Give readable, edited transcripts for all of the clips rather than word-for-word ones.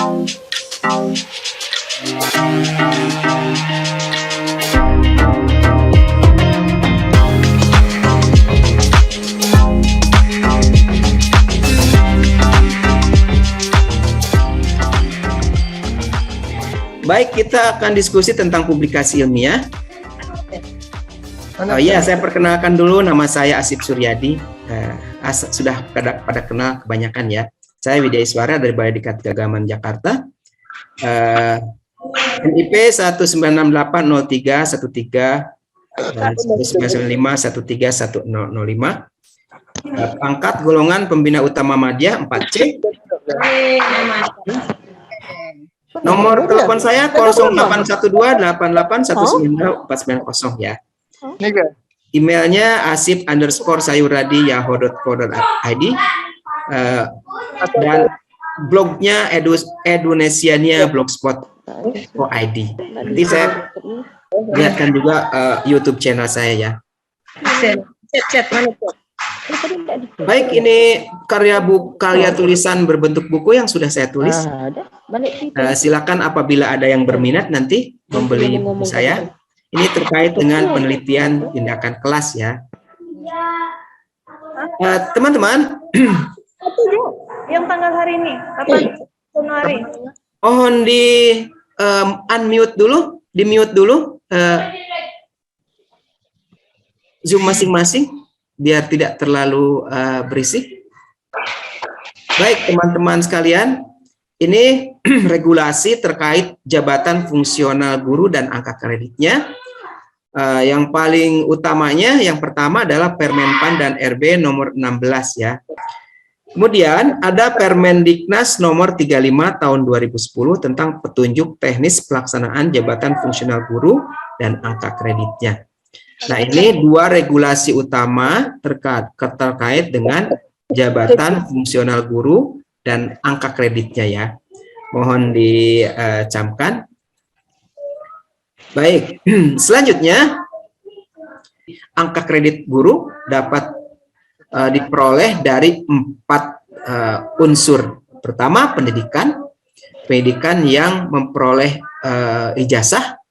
Baik, kita akan diskusi tentang publikasi ilmiah. Oh iya, saya perkenalkan dulu, nama saya Asip Suryadi. Sudah pada kenal kebanyakan ya. Saya Widya Iswara dari Balai Diklat Keagamaan Jakarta. NIP 196803113 dan 199513105. Pangkat golongan pembina utama Madya 4C. Nomor telepon saya 081288199490 ya. Emailnya asip_sayuradi@yahoo.co.id dan blognya edunesiania blogspot.id. Nanti saya lihatkan juga YouTube channel saya ya. Baik, ini karya tulisan berbentuk buku yang sudah saya tulis. Silakan apabila ada yang berminat nanti membeli buku saya. Ini terkait dengan penelitian tindakan kelas ya. Teman-teman, yang tanggal hari ini kapan? Januari. Mohon di unmute dulu, di mute dulu Zoom masing-masing biar tidak terlalu berisik. Baik teman-teman sekalian, ini regulasi terkait jabatan fungsional guru dan angka kreditnya. Yang paling utamanya, yang pertama adalah Permenpan dan RB nomor 16 ya. Kemudian ada Permendiknas nomor 35 tahun 2010 tentang petunjuk teknis pelaksanaan jabatan fungsional guru dan angka kreditnya. Nah, ini dua regulasi utama terkait dengan jabatan fungsional guru dan angka kreditnya ya. Mohon dicamkan. Baik, selanjutnya angka kredit guru dapat diperoleh dari 4 unsur. Pertama, pendidikan yang memperoleh ijazah.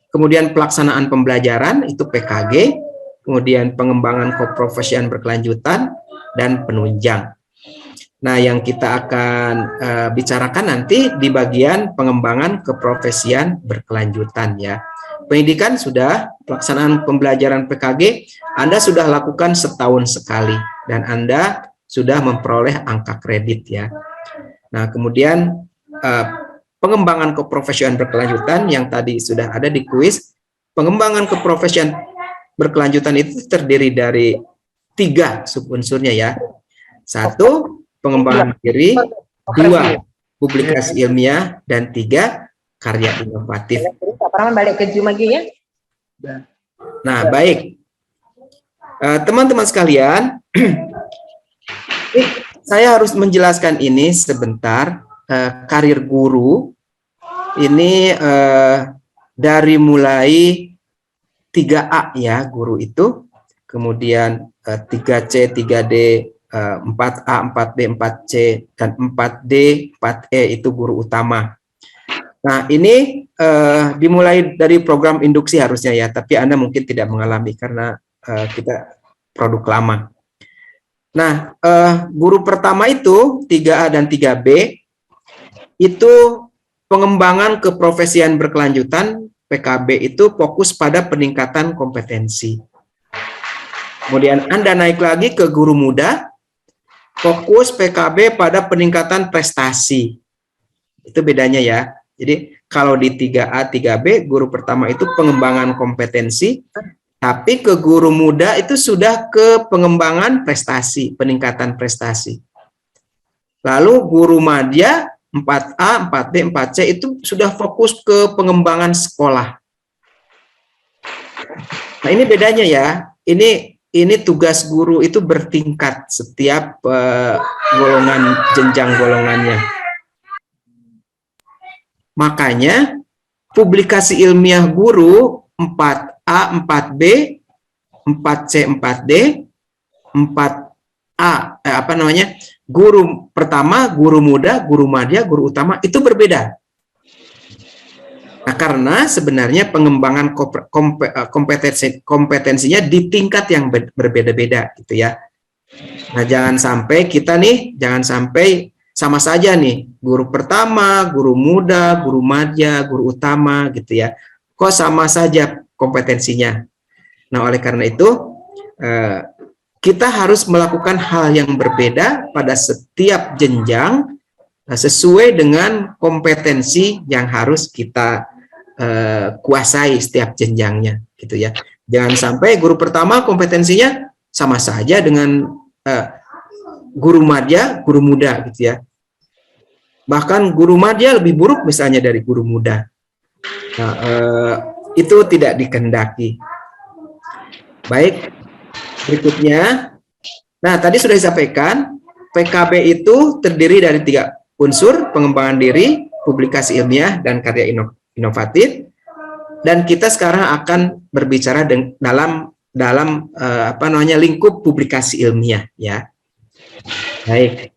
Kemudian pelaksanaan pembelajaran itu PKG, kemudian pengembangan keprofesian berkelanjutan dan penunjang. Nah, yang kita akan bicarakan nanti di bagian pengembangan keprofesian berkelanjutan ya. Pendidikan sudah, pelaksanaan pembelajaran PKG Anda sudah lakukan setahun sekali dan Anda sudah memperoleh angka kredit ya. Nah, kemudian pengembangan keprofesian berkelanjutan yang tadi sudah ada di kuis. Pengembangan keprofesian berkelanjutan itu terdiri dari 3 subunsurnya ya. 1, pengembangan diri, 2, publikasi ilmiah, dan 3, karya inovatif. Balik ke Zoom lagi ya. Nah, baik. Teman-teman sekalian, saya harus menjelaskan ini sebentar. Karir guru ini dari mulai 3A ya, guru itu, kemudian 3C, 3D, 4A, 4B, 4C, dan 4D, 4E itu guru utama. Nah, ini dimulai dari program induksi harusnya ya, tapi Anda mungkin tidak mengalami karena kita produk lama. Nah, guru pertama itu 3A dan 3B itu pengembangan keprofesian berkelanjutan, PKB itu fokus pada peningkatan kompetensi. Kemudian Anda naik lagi ke guru muda, fokus PKB pada peningkatan prestasi. Itu bedanya ya. Jadi kalau di 3A, 3B, guru pertama itu pengembangan kompetensi, tapi ke guru muda itu sudah ke pengembangan prestasi, peningkatan prestasi. Lalu guru madya 4A, 4B, 4C itu sudah fokus ke pengembangan sekolah. Nah, ini bedanya ya. Ini tugas guru itu bertingkat setiap jenjang golongannya. Makanya publikasi ilmiah guru 4A, 4B, 4C, 4D, 4A guru pertama, guru muda, guru madya, guru utama itu berbeda. Nah, karena sebenarnya pengembangan kompetensinya di tingkat yang berbeda-beda gitu ya. Nah, jangan sampai kita nih, jangan sampai sama saja nih, guru pertama, guru muda, guru madya, guru utama gitu ya. Kok sama saja kompetensinya? Nah, oleh karena itu kita harus melakukan hal yang berbeda pada setiap jenjang sesuai dengan kompetensi yang harus kita kuasai setiap jenjangnya gitu ya. Jangan sampai guru pertama kompetensinya sama saja dengan guru madya, guru muda gitu ya. Bahkan guru madya lebih buruk misalnya dari guru muda. Nah, itu tidak dikehendaki. Baik, berikutnya. Nah, tadi sudah disampaikan PKB itu terdiri dari 3 unsur: pengembangan diri, publikasi ilmiah, dan karya inovatif. Dan kita sekarang akan berbicara dalam lingkup publikasi ilmiah ya. Baik.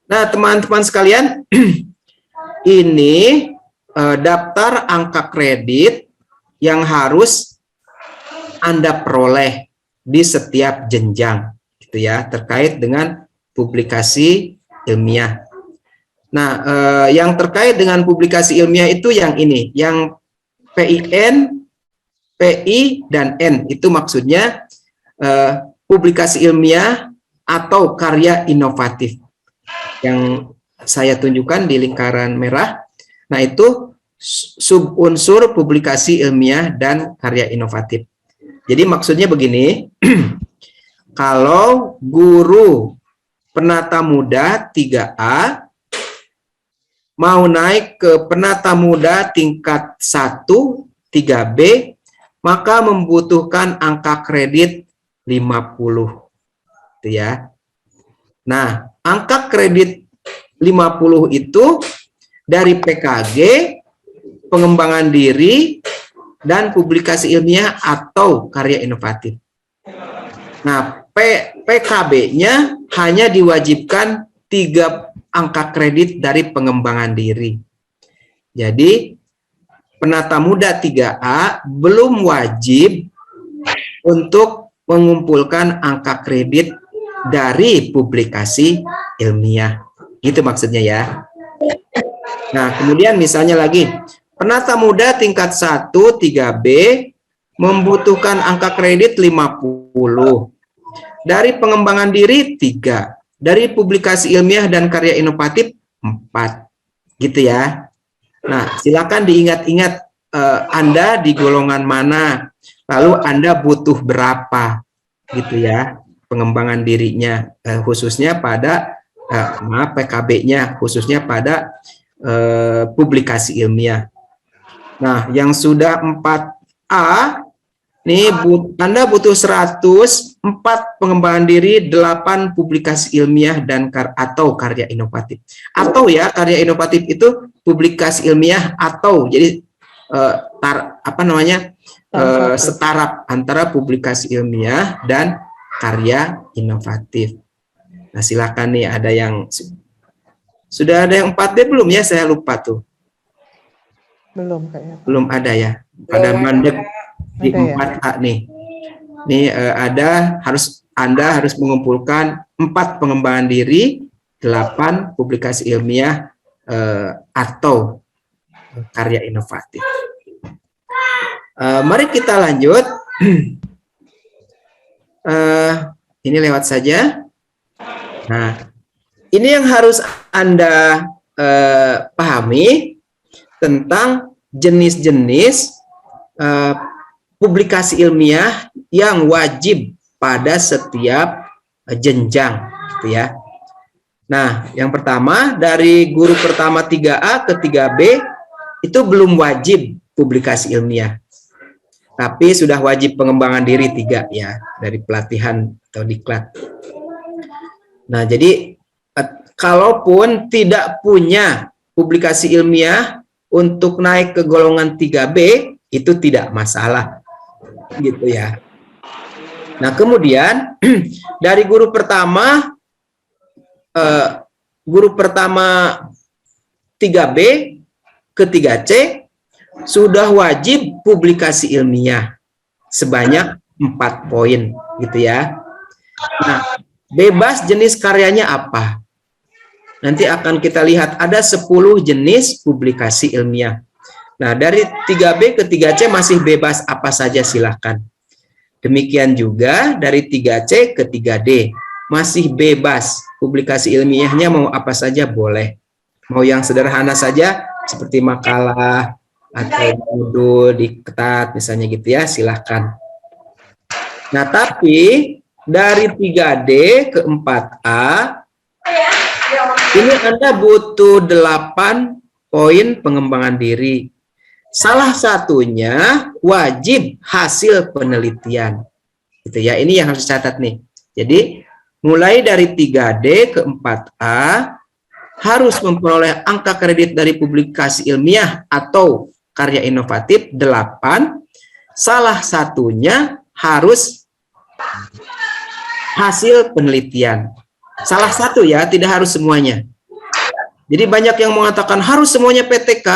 Nah, teman-teman sekalian, ini daftar angka kredit yang harus Anda peroleh di setiap jenjang gitu ya, terkait dengan publikasi ilmiah. Nah, yang terkait dengan publikasi ilmiah itu yang ini, yang PIN, PI, dan N, itu maksudnya publikasi ilmiah atau karya inovatif. Yang saya tunjukkan di lingkaran merah, nah itu subunsur publikasi ilmiah dan karya inovatif. Jadi maksudnya begini, kalau guru penata muda 3A mau naik ke penata muda tingkat 1, 3B, maka membutuhkan angka kredit 50. Itu ya. Nah, angka kredit 50 itu dari PKG, pengembangan diri, dan publikasi ilmiah atau karya inovatif. Nah, PKB-nya hanya diwajibkan 3 angka kredit dari pengembangan diri. Jadi, penata muda 3A belum wajib untuk mengumpulkan angka kredit dari publikasi ilmiah. Gitu maksudnya ya. Nah, kemudian misalnya lagi, penata muda tingkat 1, 3B membutuhkan angka kredit 50. Dari pengembangan diri 3. Dari publikasi ilmiah dan karya inovatif 4. Gitu ya. Nah, silakan diingat-ingat Anda di golongan mana, lalu Anda butuh berapa gitu ya, pengembangan dirinya, khususnya pada PKB-nya, khususnya pada publikasi ilmiah. Nah, yang sudah 4A, nih Anda butuh 100, 4 pengembangan diri, 8 publikasi ilmiah dan atau karya inovatif. Atau ya, karya inovatif itu publikasi ilmiah atau jadi setara antara publikasi ilmiah dan karya inovatif. Nah, silakan nih, ada yang sudah ada yang 4D belum ya? Saya lupa tuh. Belum kayaknya. Belum ada ya. Pada mandek di 4A nih. Nih Anda harus mengumpulkan 4 pengembangan diri, 8 publikasi ilmiah atau karya inovatif. Mari kita lanjut. Ini lewat saja. Nah, ini yang harus Anda pahami tentang jenis-jenis publikasi ilmiah yang wajib pada setiap jenjang, gitu ya. Nah, yang pertama dari guru pertama 3A ke 3B itu belum wajib publikasi ilmiah, tapi sudah wajib pengembangan diri 3 ya, dari pelatihan atau diklat. Nah, jadi kalaupun tidak punya publikasi ilmiah untuk naik ke golongan 3B itu tidak masalah, gitu ya. Nah, kemudian dari guru pertama guru pertama 3B ke 3C sudah wajib publikasi ilmiah sebanyak 4 poin gitu ya. Nah, bebas jenis karyanya apa? Nanti akan kita lihat ada 10 jenis publikasi ilmiah. Nah, dari 3B ke 3C masih bebas apa saja silahkan. Demikian juga dari 3C ke 3D masih bebas. Publikasi ilmiahnya mau apa saja boleh. Mau yang sederhana saja seperti makalah atau judul diketat misalnya gitu ya, silahkan. Nah, tapi dari 3D ke 4A ini Anda butuh 8 poin pengembangan diri. Salah satunya wajib hasil penelitian. Gitu ya. Ini yang harus dicatat nih. Jadi, mulai dari 3D ke 4A harus memperoleh angka kredit dari publikasi ilmiah atau karya inovatif 8. Salah satunya harus hasil penelitian. Salah satu ya, tidak harus semuanya. Jadi banyak yang mengatakan harus semuanya PTK.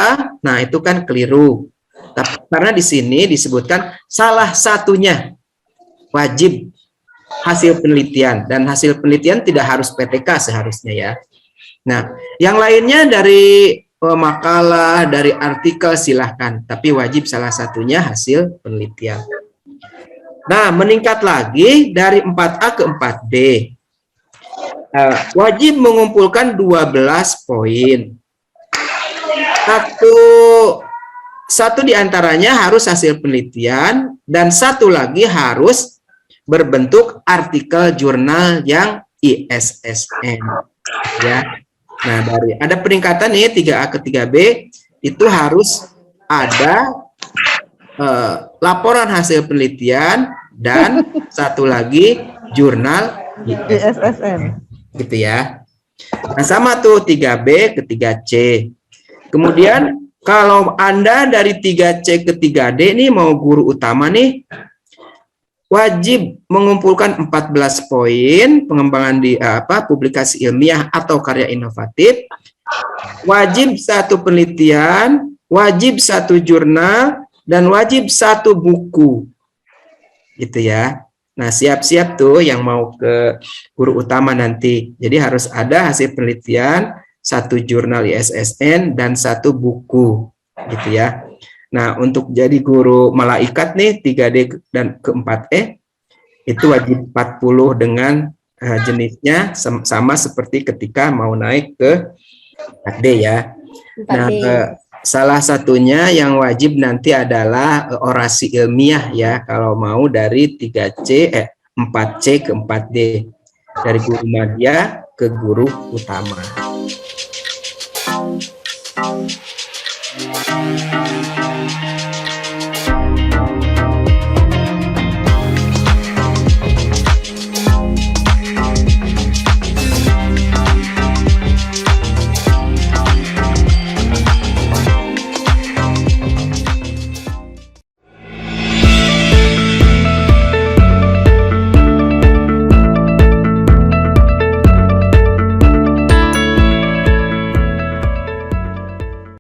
Nah, itu kan keliru. Tapi karena di sini disebutkan salah satunya wajib hasil penelitian, dan hasil penelitian tidak harus PTK seharusnya ya. Nah, yang lainnya dari makalah, dari artikel silahkan, tapi wajib salah satunya hasil penelitian. Nah, meningkat lagi dari 4A ke 4B. Wajib mengumpulkan 12 poin. Satu diantaranya harus hasil penelitian, dan satu lagi harus berbentuk artikel jurnal yang ISSN. Ya. Nah, ada peningkatan nih 3A ke 3B, itu harus ada laporan hasil penelitian dan satu lagi jurnal ISSN. Gitu ya. Nah, sama tuh 3B ke 3C. Kemudian kalau Anda dari 3C ke 3D nih mau guru utama nih, wajib mengumpulkan 14 poin pengembangan di publikasi ilmiah atau karya inovatif, wajib 1 penelitian, wajib 1 jurnal, dan wajib 1 buku. Gitu ya. Nah, siap-siap tuh yang mau ke guru utama nanti. Jadi harus ada hasil penelitian, 1 jurnal ISSN, dan 1 buku. Gitu ya. Nah, untuk jadi guru malaikat nih 3D dan ke 4E itu wajib 40 dengan jenisnya sama seperti ketika mau naik ke 4D ya. Nah, salah satunya yang wajib nanti adalah orasi ilmiah ya, kalau mau dari 4C ke 4D, dari guru madya ke guru utama.